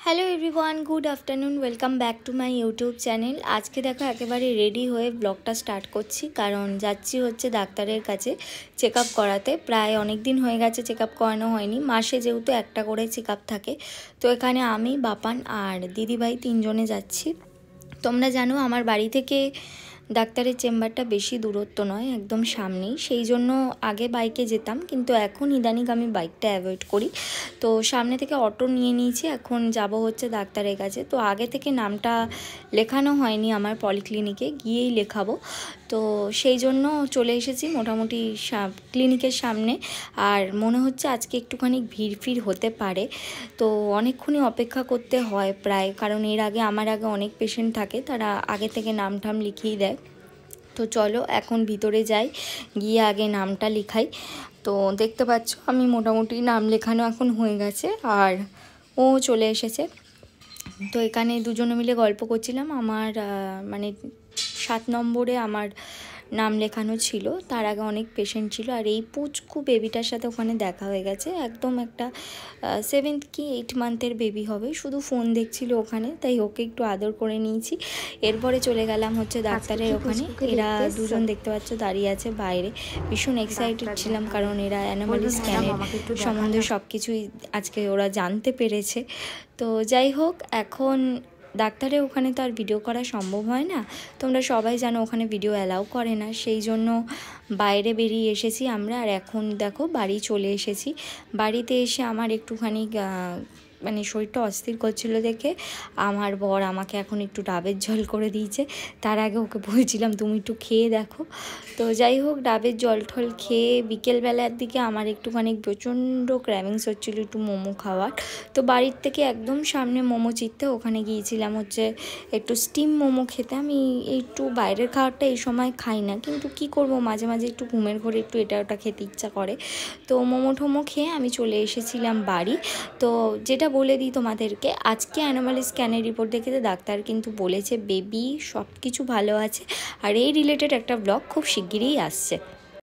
Hello everyone, good afternoon, welcome back to my YouTube channel. আজকে দেখো একেবারে ready হয়ে ব্লগটা স্টার্ট করছি, কারণ যাচ্ছি হচ্ছে ডাক্তারের কাছে চেক আপ করাতে। প্রায় অনেক দিন হয়ে গেছে চেক আপ করানো হয়নি, মাসে যেহেতু একটা করে চেক আপ থাকে। তো এখানে আমি, বাপান আর দিদিভাই তিনজনে যাচ্ছি। তোমরা জানো আমার বাড়ি থেকে ডাক্তারের চেম্বারটা বেশি দূরত্ব নয়, একদম সামনেই। সেই জন্য আগে বাইকে যেতাম, কিন্তু এখন ইদানিং আমি বাইকটা অ্যাভয়েড করি। তো সামনে থেকে অটো নিয়ে নিয়েছি, এখন যাব হচ্ছে ডাক্তারের কাছে। তো আগে থেকে নামটা লেখানো হয়নি আমার পলিক্লিনিকে, গিয়েই লেখাবো। তো সেই জন্য চলে এসেছি মোটামুটি ক্লিনিকের সামনে। আর মনে হচ্ছে আজকে একটুখানি ভিড় হতে পারে, তো অনেকক্ষণই অপেক্ষা করতে হয় প্রায়, কারণ এর আগে আমার আগে অনেক পেশেন্ট থাকে, তারা আগে থেকে নাম টাম লিখিয়ে দেয়। তো চলো এখন ভিতরে যাই, গিয়ে আগে নামটা লিখাই। তো দেখতে পাচ্ছ আমি মোটামুটি নাম লেখানো এখন হয়ে গেছে, আর ও চলে এসেছে। তো এখানে দুজনে মিলে গল্প করছিলাম। আমার মানে 7 নম্বরে আমার নাম লেখানো ছিল, তার আগে অনেক পেশেন্ট ছিল। আর এই পুচকু বেবিটার সাথে ওখানে দেখা হয়ে গেছে, একদম একটা 7th কি 8 মান্থের বেবি হবে। শুধু ফোন দেখছিল ওখানে, তাই ওকে একটু আদর করে নিয়েছি। এরপরে চলে গেলাম হচ্ছে ডাক্তারের ওখানে। এরা দুজন দেখতে পাচ্ছ দাঁড়িয়ে আছে বাইরে। ভীষণ এক্সাইটেড ছিলাম, কারণ এরা অ্যানোমালি স্ক্যানের সম্বন্ধে সব কিছুই আজকে ওরা জানতে পেরেছে। তো যাই হোক, এখন ডাক্তারের ওখানে তো আর ভিডিও করা সম্ভব হয় না, তোমরা সবাই জানো ওখানে ভিডিও অ্যালাউ করে না। সেই জন্য বাইরে বেরিয়ে এসেছি আমরা। আর এখন দেখো বাড়ি চলে এসেছি। বাড়িতে এসে আমার একটুখানি মানে শরীরটা অস্থির করছিল দেখে আমার বর আমাকে এখন একটু ডাবের জল করে দিয়েছে। তার আগে ওকে বলছিলাম তুমি একটু খেয়ে দেখো। তো যাই হোক, ডাবের জল টল খেয়ে বিকেলবেলার দিকে আমার একটুখানি প্রচণ্ড ক্র্যাভিংস হচ্ছিলো একটু মোমো খাওয়ার। তো বাড়ির থেকে একদম সামনে মোমো চিত্তে, ওখানে গিয়েছিলাম হচ্ছে একটু স্টিম মোমো খেতে। আমি একটু বাইরের খাবারটা এই সময় খাই না, কিন্তু কি করব, মাঝে মাঝে একটু ঘুমের ঘরে একটু এটা ওটা খেতে ইচ্ছা করে। তো মোমো টোমো খেয়ে আমি চলে এসেছিলাম বাড়ি। তো যেটা বলে দিই তোমাদেরকে, আজকে অ্যানোমালি স্ক্যানের রিপোর্ট দেখে ডাক্তার কিন্তু বলেছে বেবি সব কিছু ভালো আছে, আর এই রিলেটেড একটা ব্লগ খুব শিগগিরই আসছে।